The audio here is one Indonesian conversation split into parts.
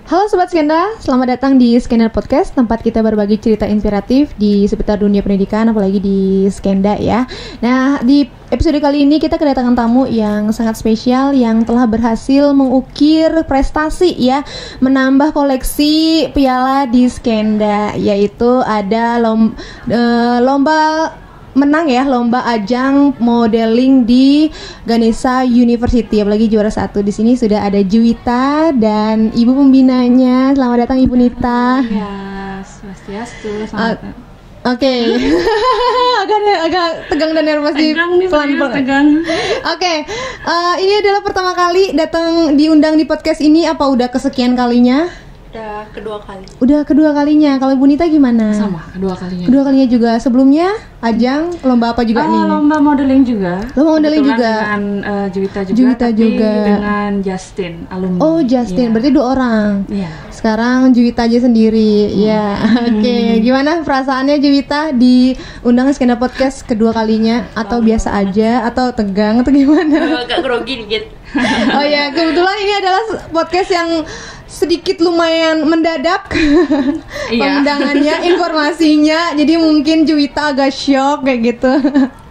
Halo Sobat Skenda, selamat datang di Skenda Podcast, tempat kita berbagi cerita inspiratif di seputar dunia pendidikan, apalagi di Skenda ya. Nah, di episode kali ini kita kedatangan tamu yang sangat spesial yang telah berhasil mengukir prestasi ya, menambah koleksi piala di Skenda, yaitu ada lomba ajang modeling di Ganesha University, apalagi juara 1. Di sini sudah ada Juwita dan ibu pembinanya. Selamat datang Ibu Nita. Ya, swastiastu. Oke. agak tegang dan nervous di pelan-pelan. Oke. Ini adalah pertama kali diundang di podcast ini. Apa udah kesekian kalinya? Udah kedua kalinya. Kalau Ibu Nita gimana? Sama, kedua kalinya. Kedua kalinya juga. Sebelumnya ajang lomba apa juga nih? Lomba modeling juga. Lomba modeling juga. Dengan Juwita juga. Dengan Justin, alumni. Oh, Justin. Berarti 2 orang. Iya. Sekarang Juwita aja sendiri. Ya. Oke. Gimana perasaannya Juwita diundang Skenda Podcast kedua kalinya? Atau biasa aja? Atau tegang? Atau gimana? Agak grogi dikit. Oh ya, kebetulan ini adalah podcast yang sedikit lumayan mendadak pengundangannya, informasinya. Jadi mungkin Juwita agak shock kayak gitu.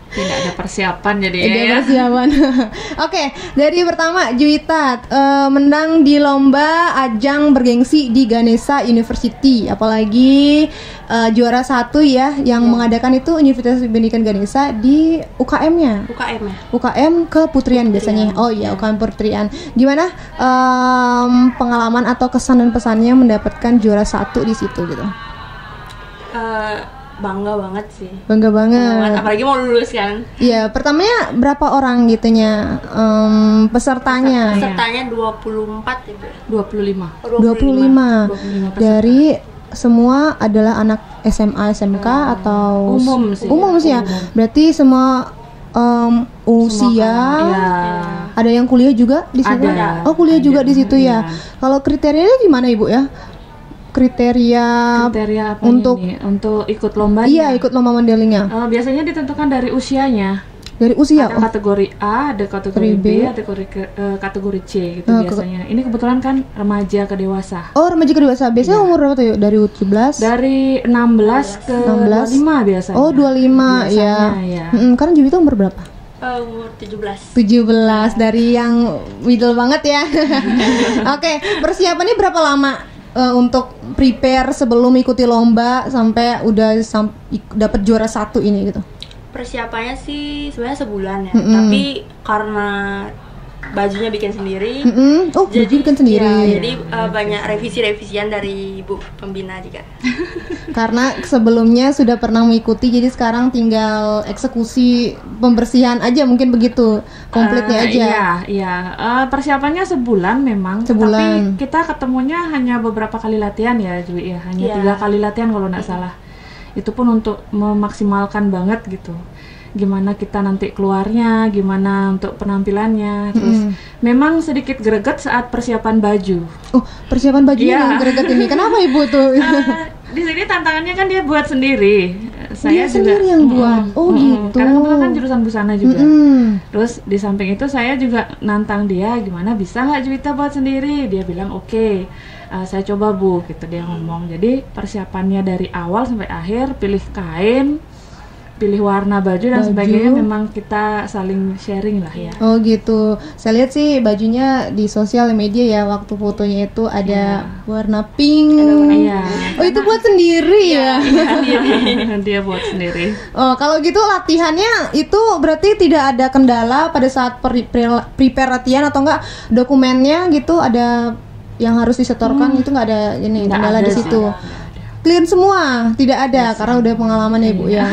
Tidak ada persiapan jadi persiapan. Oke, dari pertama Juwita menang di lomba ajang bergengsi di Ganesha University, apalagi juara 1 ya, yang mengadakan itu Universitas Pendidikan Ganesha di UKM-nya. UKM Keputrian biasanya. Oh iya, UKM Keputrian. Gimana pengalaman atau kesan dan pesannya mendapatkan juara 1 di situ gitu? Bangga banget sih. Bangga banget. Apalagi mau lulus kan. Iya, pertamanya berapa orang gitunya pesertanya? Pesertanya 24 ya, Bu. 25. Dari semua adalah anak SMA, SMK atau umum sih ya. Berarti semua usia. Ada yang kuliah juga di situ? Oh, kuliah juga di situ ya. Kalau kriterianya gimana Ibu ya? Kriteria apa untuk ikut lomba? Iya, ikut lomba modelingnya. Biasanya ditentukan dari usianya. Dari usia? Ada kategori A, ada kategori B, ada kategori C gitu biasanya. Ini kebetulan kan remaja ke dewasa. Oh, remaja ke dewasa. Biasanya umur berapa tuh? Dari 17? Dari 16 ke 25 biasanya. Oh, 25 ya. Karena Juwita umur berapa? Umur 17. Dari yang middle banget ya. Oke, persiapannya berapa lama untuk prepare sebelum ikuti lomba sampai udah dapat juara 1 ini gitu? Persiapannya sih sebenarnya sebulan ya, tapi karena bajunya bikin sendiri. Oh, baju bikin sendiri. Ya, jadi banyak revisian dari Ibu Pembina juga. Karena sebelumnya sudah pernah mengikuti, jadi sekarang tinggal eksekusi pembersihan aja, mungkin begitu, komplitnya aja. Iya. Persiapannya sebulan memang. Tapi kita ketemunya hanya beberapa kali latihan ya, Jui ya. Hanya 3 kali latihan kalau nggak salah. Itu pun untuk memaksimalkan banget gitu. Gimana kita nanti keluarnya, gimana untuk penampilannya. Terus memang sedikit greget saat persiapan baju. Oh, persiapan baju yang greget ini. Kenapa Ibu tuh? Di sini tantangannya kan dia buat sendiri. Saya juga sendiri yang buat. Oh, gitu. Karena kebetulan kan jurusan busana juga. Terus di samping itu saya juga nantang dia, gimana bisa nggak Juwita buat sendiri? Dia bilang oke. Saya coba Bu, gitu dia ngomong. Jadi persiapannya dari awal sampai akhir, pilih kain, pilih warna baju dan sebagainya, memang kita saling sharing lah ya. Oh gitu. Saya lihat sih bajunya di sosial media ya, waktu fotonya itu ada warna pink. Oh, itu buat sendiri ya? Dia buat sendiri. Oh, kalau gitu latihannya itu berarti tidak ada kendala pada saat prepare latihan atau enggak, dokumennya gitu ada yang harus disetorkan, itu nggak ada ini kendala di situ. Clean semua, tidak ada karena udah pengalaman ya Ibu ya.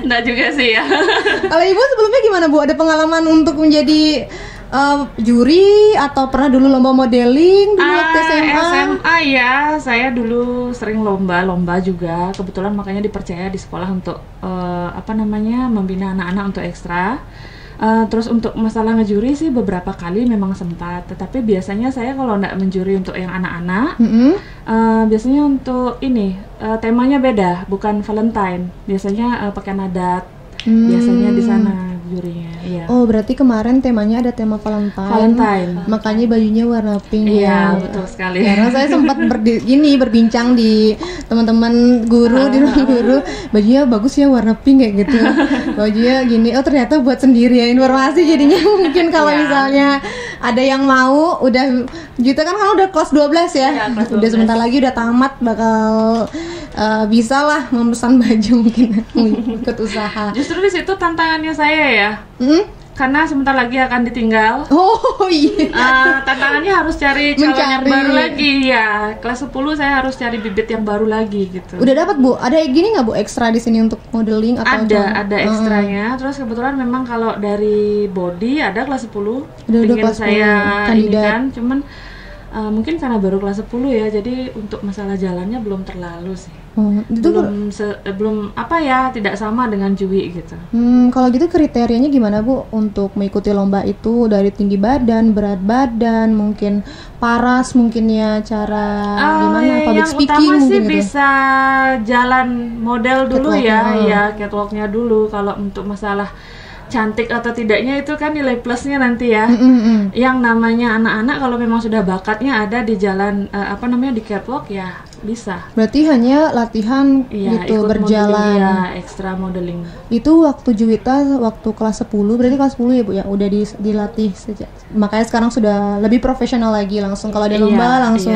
Enggak juga sih ya. Kalau Ibu sebelumnya gimana Bu? Ada pengalaman untuk menjadi juri atau pernah dulu lomba modeling dulu waktu SMA? SMA ya, saya dulu sering lomba juga. Kebetulan makanya dipercaya di sekolah untuk membina anak-anak untuk ekstra. Terus untuk masalah ngejuri sih beberapa kali memang sempat, tetapi biasanya saya kalau nggak menjuri untuk yang anak-anak, biasanya untuk ini temanya beda, bukan Valentine, biasanya pakaian adat, biasanya di sana jurinya. Iya. Oh, berarti kemarin temanya ada tema Valentine. Makanya bajunya warna pink. Iya, betul sekali. Karena saya sempat berbincang di teman-teman guru di ruang guru, bajunya bagus ya warna pink kayak gitu. Bajunya gini. Oh, ternyata buat sendiri ya, informasi jadinya mungkin kalau misalnya ada yang mau udah Juwita kan udah kelas 12 ya. Iya, kelas 12. Udah sebentar lagi udah tamat, bakal bisa lah memesan baju mungkin ikut usaha. Justru di situ tantangannya saya ya. Karena sebentar lagi akan ditinggal. Oh iya. Tantangannya harus cari calon yang baru lagi ya. Kelas 10 saya harus cari bibit yang baru lagi gitu. Udah dapat Bu? Ada gini nggak Bu ekstra di sini untuk modeling atau ada ekstranya. Terus kebetulan memang kalau dari body ada kelas 10. Udah Pengen saya ini kandidat. kan, cuman mungkin karena baru kelas 10 ya. Jadi untuk masalah jalannya belum terlalu sih. Itu belum apa ya, tidak sama dengan Jui gitu. Kalau gitu kriterianya gimana Bu untuk mengikuti lomba itu? Dari tinggi badan, berat badan, mungkin paras, mungkin ya cara gimana public yang speaking utama sih mungkin gitu. bisa jalan model dulu Catwalk-nya. ya catwalknya dulu. Kalau untuk masalah cantik atau tidaknya itu kan nilai plusnya nanti ya. Yang namanya anak-anak kalau memang sudah bakatnya ada di jalan di catwalk ya bisa. Berarti hanya latihan Iya, gitu ikut berjalan. modeling, ya, ekstra modeling. Itu waktu Juwita waktu kelas 10, berarti kelas 10 ya Bu ya, udah dilatih sejak. Makanya sekarang sudah lebih profesional lagi, langsung kalau ada lomba langsung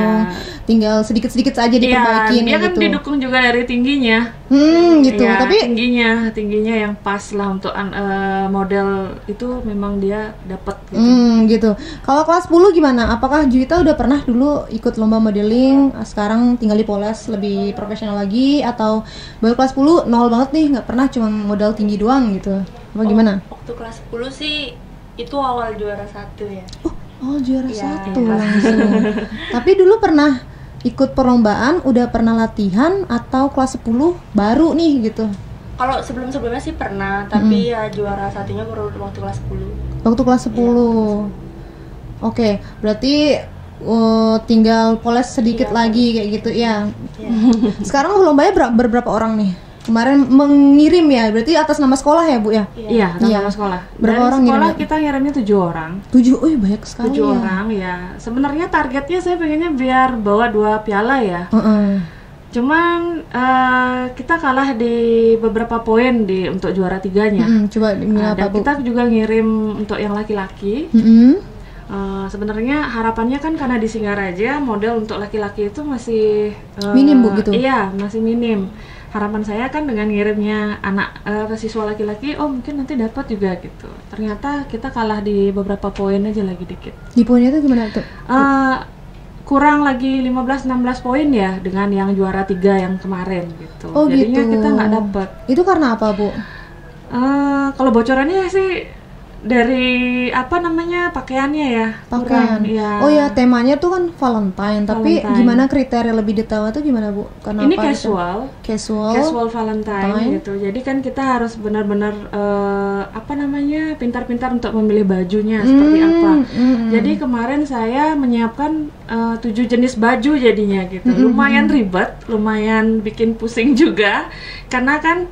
tinggal sedikit-sedikit saja diperbaikin dia kan gitu. didukung juga dari tingginya. Gitu. Iya, Tapi tingginya yang pas lah untuk model itu memang dia dapat gitu. Gitu. Kalau kelas 10 gimana? Apakah Juwita udah pernah dulu ikut lomba modeling, sekarang tinggal dipoles lebih profesional lagi, atau baru kelas 10 nol banget nih, nggak pernah, cuma modal tinggi doang gitu? Apa gimana? Waktu kelas 10 sih itu awal juara 1 ya. Oh, juara Iya, 1 langsung. Tapi dulu pernah ikut perlombaan, udah pernah latihan, atau kelas 10 baru nih gitu? Kalau sebelum-sebelumnya sih pernah, tapi ya juara satunya baru waktu kelas 10. Waktu kelas 10. Oke, berarti tinggal poles sedikit lagi kayak gitu ya. Sekarang lombanya berapa orang nih? Kemarin mengirim ya, berarti atas nama sekolah ya Bu ya? Iya, nama sekolah. Berapa Dari orang sekolah ngirimnya? kita ngirimnya 7 orang. 7, banyak sekali 7 ya. orang ya. Sebenarnya targetnya saya pengennya biar bawa 2 piala ya. Cuman kita kalah di beberapa poin untuk juara 3-nya. Coba apa Dan Bu? kita juga ngirim untuk yang laki-laki. Sebenarnya harapannya kan karena di Singaraja model untuk laki-laki itu masih minim Bu gitu? Iya, masih minim. Harapan saya kan dengan ngirimnya anak siswa laki-laki, mungkin nanti dapat juga gitu. Ternyata kita kalah di beberapa poin aja, lagi dikit. Di poinnya itu gimana tuh? Kurang lagi 15-16 poin ya dengan yang juara 3 yang kemarin gitu. Oh, jadinya gitu. kita nggak dapat. Itu karena apa Bu? Kalau bocorannya sih dari pakaiannya ya. Pakaian. Ya. Oh ya, temanya tuh kan Valentine, tapi Valentine. gimana kriteria lebih detailnya tuh gimana Bu? Kenapa Ini gitu? casual Valentine gitu. Jadi kan kita harus benar-benar pintar-pintar untuk memilih bajunya seperti apa. Jadi kemarin saya menyiapkan 7 jenis baju jadinya gitu. Lumayan ribet, lumayan bikin pusing juga karena kan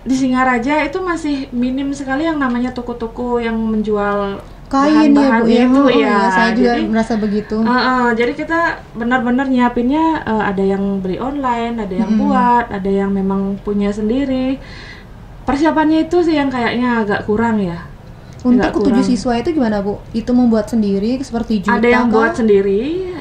di Singaraja itu masih minim sekali yang namanya toko-toko yang menjual kain ya Bu ya. itu ya. Saya juga Jadi, merasa begitu. jadi kita benar-benar nyiapinnya ada yang beli online, ada yang buat, ada yang memang punya sendiri. Persiapannya itu sih yang kayaknya agak kurang ya. Untuk ketujuh siswa itu gimana Bu? Itu membuat sendiri seperti Juwita? Ada yang buat sendiri,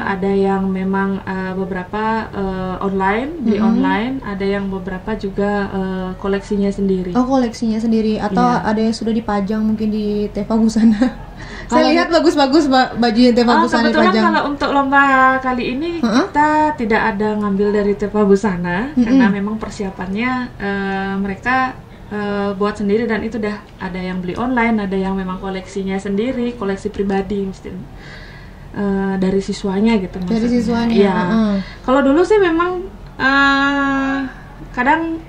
ada yang memang beberapa online, di online, ada yang beberapa juga koleksinya sendiri. Oh, koleksinya sendiri, atau ada yang sudah dipajang mungkin di Teva Busana? Saya lihat bagus-bagus baju Teva Busana kebetulan dipajang. kalau untuk lomba kali ini kita tidak ada ngambil dari Teva Busana karena memang persiapannya mereka buat sendiri, dan itu udah ada yang beli online, ada yang memang koleksinya sendiri, koleksi pribadi mesti dari siswanya gitu. Dari siswanya. Iya. Kalau dulu sih memang kadang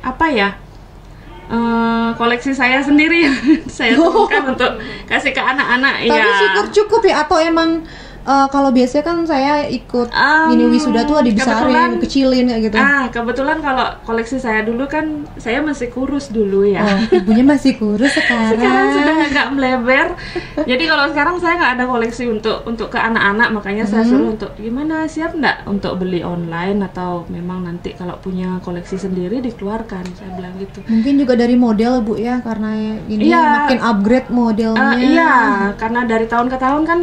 koleksi saya sendiri saya temukan untuk kasih ke anak-anak. Tapi syukur cukup ya, atau emang kalau biasanya kan saya ikut ini wisuda tuh dibesarin, kecilin kayak gitu. Kebetulan kalau koleksi saya dulu kan saya masih kurus dulu ya. Ibunya masih kurus sekarang. Sekarang sudah agak melebar. Jadi kalau sekarang saya nggak ada koleksi untuk ke anak-anak, makanya saya suruh untuk gimana, siap nggak untuk beli online atau memang nanti kalau punya koleksi sendiri dikeluarkan, saya bilang gitu. Mungkin juga dari model Bu ya, karena ini makin upgrade modelnya. Iya, karena dari tahun ke tahun kan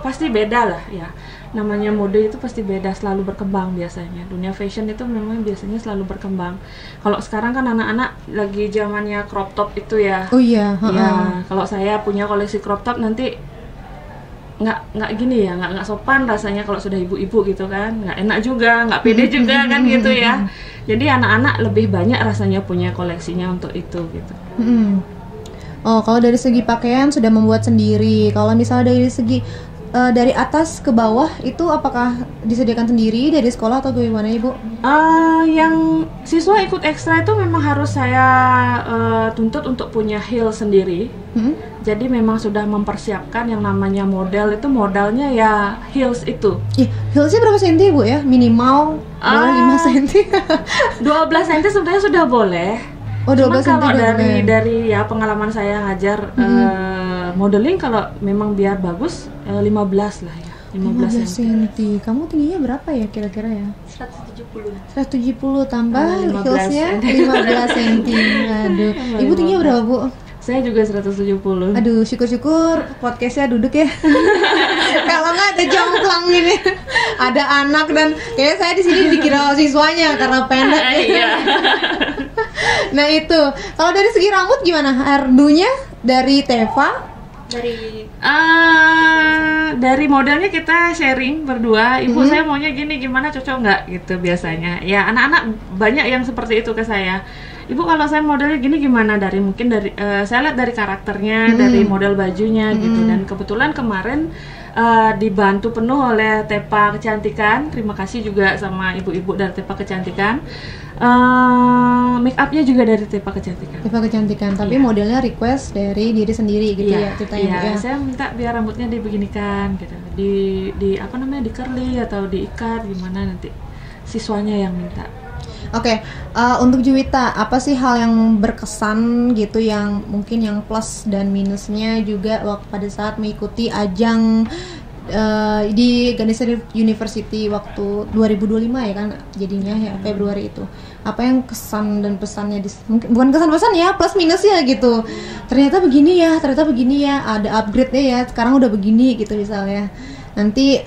pasti beda lah ya, namanya mode itu pasti beda, selalu berkembang biasanya. Dunia fashion itu memang biasanya selalu berkembang. Kalau sekarang kan anak-anak lagi zamannya crop top itu ya. Oh iya. Ya, kalau saya punya koleksi crop top nanti nggak gini ya, nggak sopan rasanya kalau sudah ibu-ibu gitu kan, nggak enak juga, nggak pede juga kan gitu ya. Jadi anak-anak lebih banyak rasanya punya koleksinya untuk itu gitu. Oh, kalau dari segi pakaian sudah membuat sendiri. Kalau misalnya dari segi dari atas ke bawah itu apakah disediakan sendiri dari sekolah atau bagaimana Ibu? Yang siswa ikut ekstra itu memang harus saya tuntut untuk punya heel sendiri. Jadi memang sudah mempersiapkan yang namanya model itu, modalnya ya heels itu. Heelsnya berapa senti Bu ya? Minimal 5 senti. 12 senti sebenarnya sudah boleh. Oh, 12 cm. Kalau dari ya pengalaman saya ngajar modeling, kalau memang biar bagus 15 lah ya. 15 cm. Kamu tingginya berapa ya kira-kira ya? 170 tambah heelsnya 15 cm. Aduh. Ibu tingginya berapa Bu? Saya juga 170. Aduh, syukur-syukur podcastnya duduk ya. Kalau nggak ada jomplang gini, ada anak dan kayak saya di sini dikira siswanya karena pendek. Iya. Nah itu, kalau dari segi rambut gimana? Hairdo-nya dari Teva? Dari modelnya kita sharing berdua. Ibu saya maunya gini, gimana, cocok nggak gitu biasanya. Ya anak-anak banyak yang seperti itu ke saya. Ibu kalau saya modelnya gini gimana, mungkin dari saya lihat dari karakternya, dari model bajunya gitu. Dan kebetulan kemarin dibantu penuh oleh Tepa Kecantikan. Terima kasih juga sama ibu-ibu dari Tepa Kecantikan. Make upnya juga dari Tepa Kecantikan. Tepa Kecantikan, tapi modelnya request dari diri sendiri gitu ya ceritanya. Iya, saya minta biar rambutnya dibeginikan gitu. Di apa namanya, di curly atau diikat, gimana nanti siswanya yang minta. Oke, untuk Juwita, apa sih hal yang berkesan gitu, yang mungkin yang plus dan minusnya juga waktu pada saat mengikuti ajang di Ganesha University waktu 2025 ya kan jadinya ya, Februari itu. Apa yang kesan dan pesannya mungkin bukan kesan-pesan ya, plus minusnya gitu. Ternyata begini ya, ada upgrade-nya ya, sekarang udah begini gitu misalnya. Nanti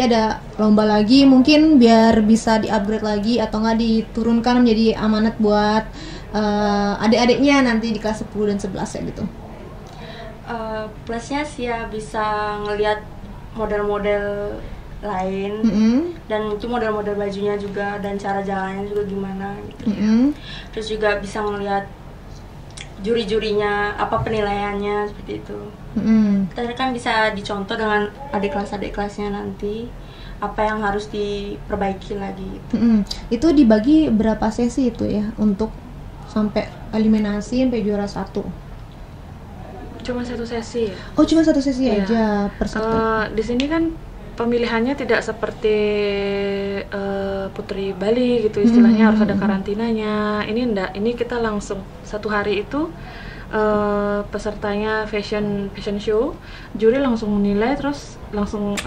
ada lomba lagi mungkin biar bisa di-upgrade lagi atau nggak diturunkan menjadi amanat buat adik-adiknya nanti di kelas 10 dan 11 ya gitu. Plusnya sih ya bisa ngelihat model-model lain dan itu model-model bajunya juga dan cara jalannya juga gimana gitu ya. Terus juga bisa ngelihat juri-jurinya, apa penilaiannya seperti itu. Terus kan bisa dicontoh dengan adik kelasnya nanti apa yang harus diperbaiki lagi. Itu dibagi berapa sesi itu ya untuk sampai eliminasi sampai juara 1? Cuma satu sesi ya. Oh, cuma satu sesi aja peserta. Di sini kan pemilihannya tidak seperti Putri Bali gitu istilahnya, harus ada karantinanya. Ini enggak, ini kita langsung satu hari itu pesertanya fashion show, juri langsung menilai, terus langsung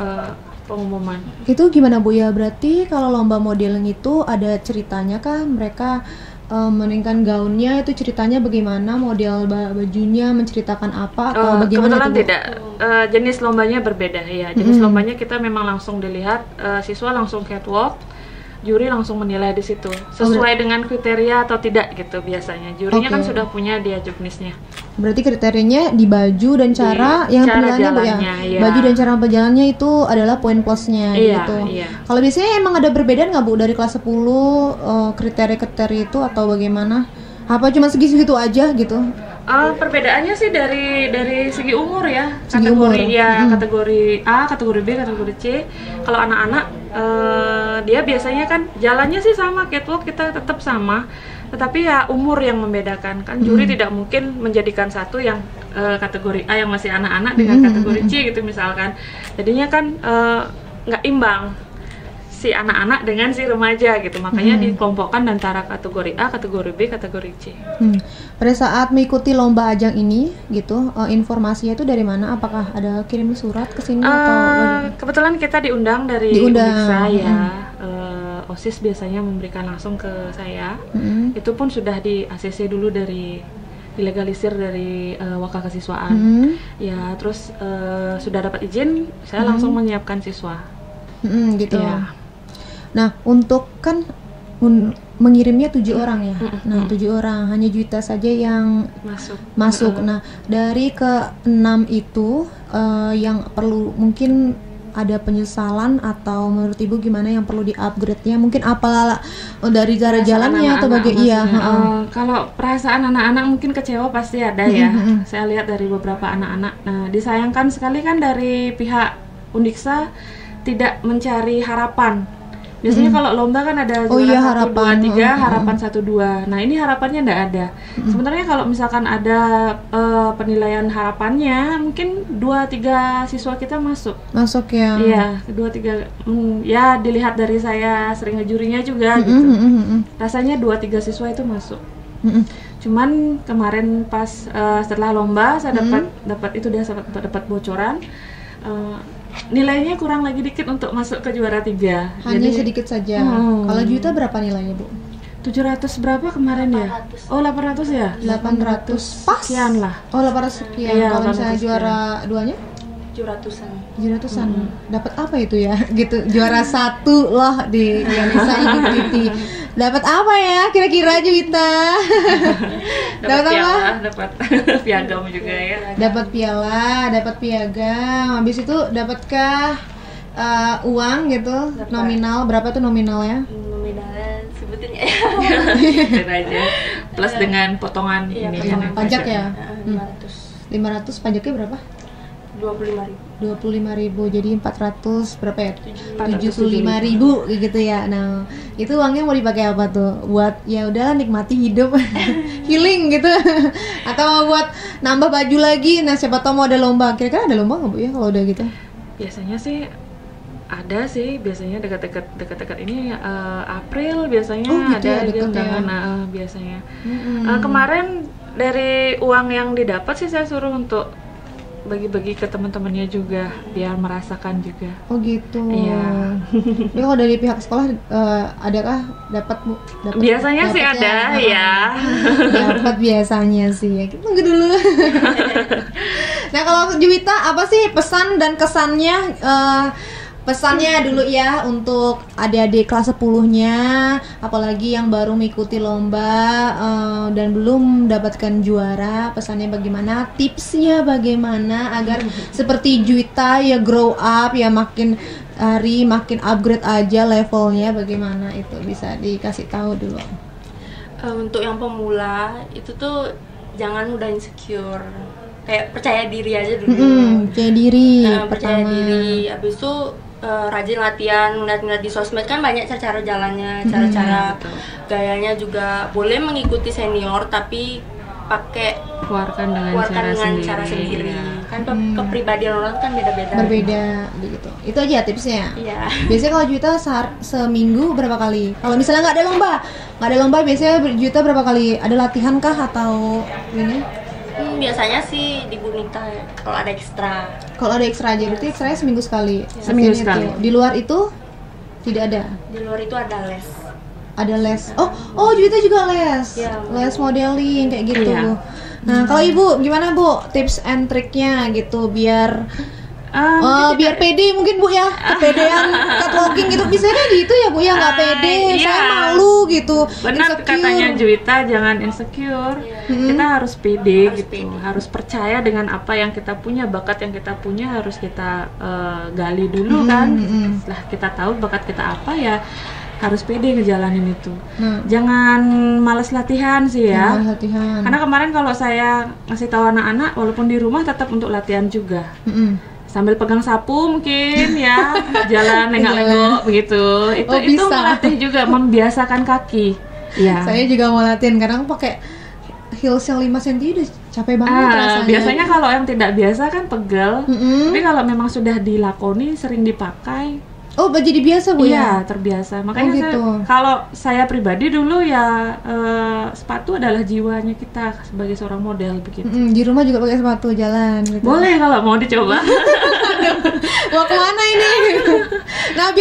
pengumuman. Itu gimana Bu ya? Berarti kalau lomba modeling itu ada ceritanya kah? Mereka meningkan gaunnya itu ceritanya bagaimana, model bajunya menceritakan apa atau bagaimana? Kebetulan tidak, jenis lombanya berbeda ya. Jenis lombanya kita memang langsung dilihat, siswa langsung catwalk, juri langsung menilai di situ sesuai dengan kriteria atau tidak gitu biasanya. Jurinya kan sudah punya dia juknisnya. Berarti kriterianya di baju dan cara yang pilihannya Bu ya. Iya. Baju dan cara berjalannya itu adalah poin plusnya gitu. Iya. Kalau biasanya emang ada perbedaan nggak Bu dari kelas 10 kriteria itu atau bagaimana? Apa cuma segitu aja gitu? Perbedaannya sih dari segi umur ya, kategori A, kategori B, kategori C. Kalau anak-anak dia biasanya kan jalannya sih sama, catwalk kita tetap sama, tetapi ya umur yang membedakan kan. Juri tidak mungkin menjadikan satu yang kategori A yang masih anak-anak dengan kategori C gitu misalkan. Jadinya kan nggak imbang si anak-anak dengan si remaja gitu, makanya dikelompokkan antara kategori A, kategori B, kategori C. Pada saat mengikuti lomba ajang ini gitu, informasinya itu dari mana? Apakah ada kirim surat ke sini atau kebetulan kita diundang dari Undiksa ya. OSIS biasanya memberikan langsung ke saya. Itu pun sudah di ACC dulu, dari dilegalisir dari wakil kesiswaan. Ya, terus sudah dapat izin, saya langsung menyiapkan siswa. Gitu. Ya. Nah, untuk kan mengirimnya 7 orang ya. Nah, 7 orang, hanya Juwita saja yang masuk. Nah, dari ke-6 itu yang perlu mungkin ada penyesalan atau menurut Ibu gimana yang perlu di-upgrade-nya? Mungkin apalah dari cara jalannya atau bagaimana? Kalau perasaan anak-anak mungkin kecewa pasti ada ya. Saya lihat dari beberapa anak-anak. Nah, disayangkan sekali kan dari pihak Undiksa tidak mencari harapan. Biasanya kalau lomba kan ada juara 1, 2, 3, harapan 1, 2. Nah, ini harapannya enggak ada. Sebenarnya kalau misalkan ada penilaian harapannya, mungkin 2-3 siswa kita masuk. Masuk ya? Iya, 2-3. Ya, dilihat dari saya sering ngejurinya juga gitu. Rasanya 2-3 siswa itu masuk. Cuman kemarin pas setelah lomba saya dapat bocoran. Nilainya kurang lagi dikit untuk masuk ke juara 3. Hanya sedikit saja. Kalau Juwita berapa nilainya, Bu? 700 berapa kemarin 800. Ya? Oh, 800 ya? 800 pas? Sekian lah. Oh, 800 sekian. Iya, kalau misalnya juara 2-nya? 700-an. Dapat apa itu ya? Gitu. Juara 1 loh di Ganesha University. Dapat apa ya kira-kira Juwita? Dapat apa? Dapat piagam juga ya. Dapat piala, dapat piagam. Habis itu dapatkah uang gitu? Dapat. Nominal berapa tuh nominalnya? Nominalnya sebutin ya. aja. Plus dengan potongan ini potongan pajak ya. 500 pajaknya berapa? 25.000 jadi 400 berapa ya? 75.000 gitu ya. Nah, itu uangnya mau dipakai apa tuh? Buat ya udahlah nikmati hidup, healing gitu, atau buat nambah baju lagi. Nah, siapa tahu mau ada lomba. Kira-kira ada lomba nggak, Bu, ya kalau udah gitu? Biasanya sih ada sih, biasanya dekat-dekat ini April biasanya ada undangan. Nah, biasanya kemarin dari uang yang didapat sih saya suruh untuk bagi-bagi ke teman-temannya juga biar merasakan juga. Oh gitu. Iya. Tapi kalau dari pihak sekolah adakah dapat biasanya sih ada ya. Dapat biasanya sih ya. Kita tunggu dulu. Nah, kalau Juwita apa sih pesan dan kesannya pesannya dulu ya untuk adik-adik kelas 10-nya, apalagi yang baru mengikuti lomba dan belum mendapatkan juara, pesannya bagaimana, tipsnya bagaimana agar seperti Juwita ya grow up ya, makin hari makin upgrade aja levelnya, bagaimana itu bisa dikasih tahu dulu. Untuk yang pemula itu tuh jangan mudah insecure, kayak percaya diri aja dulu. Percaya diri percaya diri, habis itu rajin latihan, ngeliat di sosmed kan banyak cara-cara jalannya, cara-cara gayanya juga. Boleh mengikuti senior tapi pakai keluarkan dengan cara sendiri. Kan kepribadian orang kan berbeda begitu. Itu aja tipsnya. Iya. Biasanya kalau Juwita seminggu berapa kali? Kalau misalnya nggak ada lomba biasanya Juwita berapa kali? Ada latihan kah atau ini? Biasanya sih di Bunita ya, kalau ada ekstra. Kalau ada ekstra aja, berarti ekstranya seminggu sekali. Ya. Seminggu sekali. Di luar itu tidak ada. Di luar itu ada les. Ada les. Oh, Juwita juga les. Ya, les modeling kayak gitu. Iya. Nah, kalau Ibu gimana, Bu? Tips and triknya gitu biar biar pede mungkin, Bu, ya. Kepedean catwalking gitu. Biasanya gitu ya, Bu, ya, nggak pede. Saya malu gitu. Benar katanya Juwita, jangan insecure. Kita harus pede gitu. Harus percaya dengan apa yang kita punya, bakat yang kita punya harus kita gali dulu kan. Setelah kita tahu bakat kita apa ya harus pede ngejalanin itu. Jangan malas latihan sih ya. Karena kemarin kalau saya ngasih tahu anak-anak, walaupun di rumah tetap untuk latihan juga. Sambil pegang sapu mungkin ya, jalan lenggak-lenggok begitu. Itu melatih juga, membiasakan kaki. Ya. Saya juga mau latihan, kadang pakai heels yang 5 cm udah capek banget rasanya. Biasanya kalau yang tidak biasa kan pegel, tapi kalau memang sudah dilakoni, sering dipakai. Oh, jadi biasa Bu Iya, ya? terbiasa. Makanya gitu. kalau saya pribadi dulu ya sepatu adalah jiwanya kita sebagai seorang model begitu. Di rumah juga pakai sepatu jalan gitu. Boleh kalau mau dicoba. Mau kemana ini? Nah,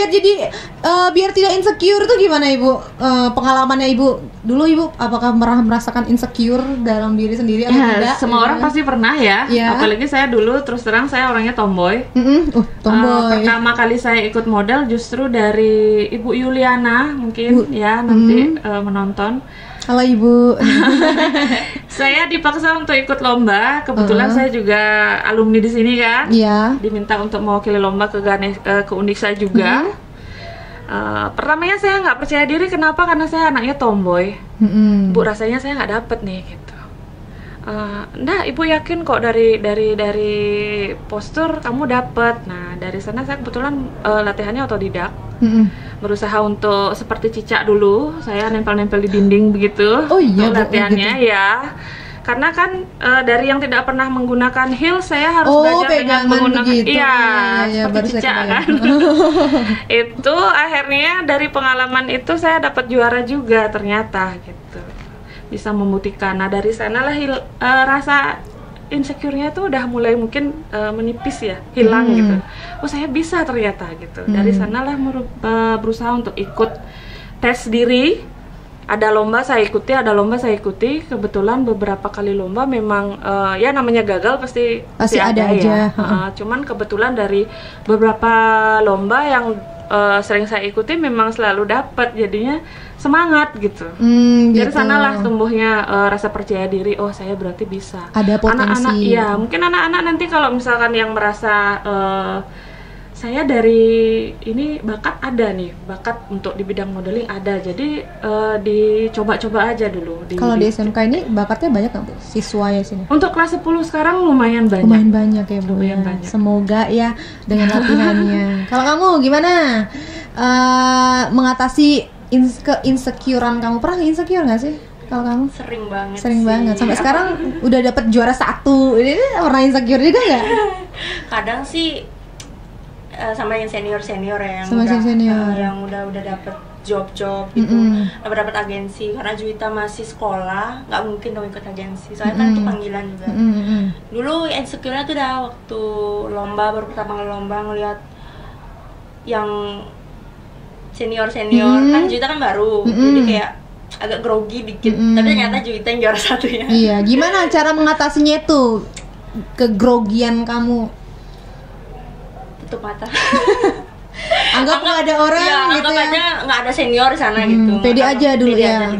biar tidak insecure tuh gimana Ibu? Pengalamannya Ibu dulu, Ibu apakah merasakan insecure dalam diri sendiri atau tidak? Semua orang pasti pernah ya. Apalagi saya dulu, terus terang saya orangnya tomboy. Tomboy. Pertama kali saya ikut model justru dari Ibu Yuliana mungkin ya nanti menonton. Halo Ibu. Saya dipaksa untuk ikut lomba. Kebetulan saya juga alumni di sini kan. Iya. Diminta untuk mewakili lomba ke Uniksa juga. Pertamanya saya nggak percaya diri. Kenapa? Karena saya anaknya tomboy. Bu, rasanya saya nggak dapet nih gitu. Nah, Ibu yakin kok dari postur kamu dapet. Nah, dari sana saya kebetulan latihannya otodidak. Berusaha untuk seperti cicak dulu, saya nempel-nempel di dinding begitu. Oh iya, latihannya gitu. Ya. Karena kan dari yang tidak pernah menggunakan heels, saya harus belajar dengan menggunakan begitu. Seperti cicak kan. Itu akhirnya dari pengalaman itu saya dapat juara juga ternyata gitu. Bisa membuktikan. Nah, dari sanalah rasa insecure-nya tuh udah mulai mungkin menipis ya, hilang gitu. Oh, saya bisa ternyata gitu. Dari sanalah berusaha untuk ikut tes diri. Ada lomba saya ikuti, ada lomba saya ikuti. Kebetulan beberapa kali lomba memang ya namanya gagal pasti ada aja. Cuman kebetulan dari beberapa lomba yang sering saya ikuti memang selalu dapat, jadinya semangat gitu. Dari sanalah tumbuhnya rasa percaya diri. Oh, saya berarti bisa. Ada potensi. Anak-anak, ya mungkin anak-anak nanti kalau misalkan yang merasa saya dari ini bakat untuk di bidang modeling ada, jadi dicoba-coba aja dulu. Kalau di SMK ini bakatnya banyak nggak Bu? Siswa ya sini? Untuk kelas 10 sekarang lumayan banyak. Lumayan banyak ya Bu. Lumayan banyak. Semoga ya dengan latihannya. Kalau kamu gimana mengatasi keinsecurean kamu? Pernah insecure nggak sih? Kalau kamu? Sering banget. Sampai sekarang udah dapet juara 1. Ini pernah insecure juga nggak? Kadang sih sama yang senior ya, yang udah dapet job gitu, dapat agensi. Karena Juwita masih sekolah, nggak mungkin dong ikut agensi. Soalnya kan itu panggilan juga. Dulu insecure-nya tuh udah waktu lomba, baru pertama kali lomba ngeliat yang senior kan Juwita kan baru, jadi kayak agak grogi dikit. Tapi ternyata Juwita yang juara 1 ya. Iya, gimana cara mengatasinya itu kegrogian kamu? Tutup mata. anggap nggak ada orang ya, gitu anggap ya. aja nggak ada senior di sana gitu. Pede aja dulu ya.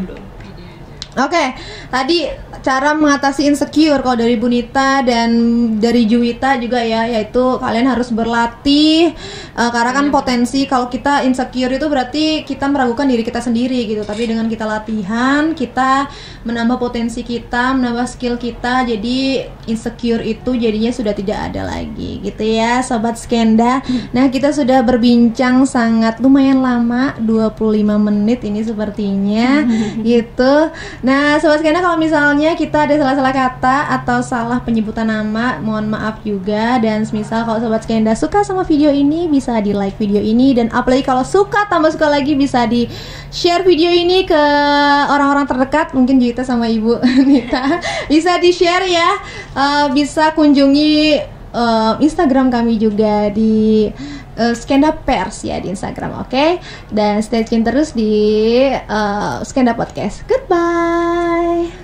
Oke, tadi cara mengatasi insecure kalau dari Bunita dan dari Juwita juga ya, yaitu kalian harus berlatih karena kan potensi kalau kita insecure itu berarti kita meragukan diri kita sendiri gitu. Tapi dengan kita latihan, kita menambah potensi kita, menambah skill kita, jadi insecure itu jadinya sudah tidak ada lagi gitu ya, Sobat Skenda. Nah, kita sudah berbincang sangat lumayan lama, 25 menit ini sepertinya gitu. Nah, Sobat Skenda, kalau misalnya kita ada salah-salah kata atau salah penyebutan nama, mohon maaf juga. Dan semisal kalau Sobat Skenda suka sama video ini, bisa di like video ini. Dan apalagi kalau suka, tambah suka lagi, bisa di share video ini ke orang-orang terdekat. Mungkin Juwita sama Ibu Nita bisa di share ya. Bisa kunjungi Instagram kami juga di Skenda Pers ya di Instagram, oke? Dan stay tune terus di Skenda Podcast. Goodbye.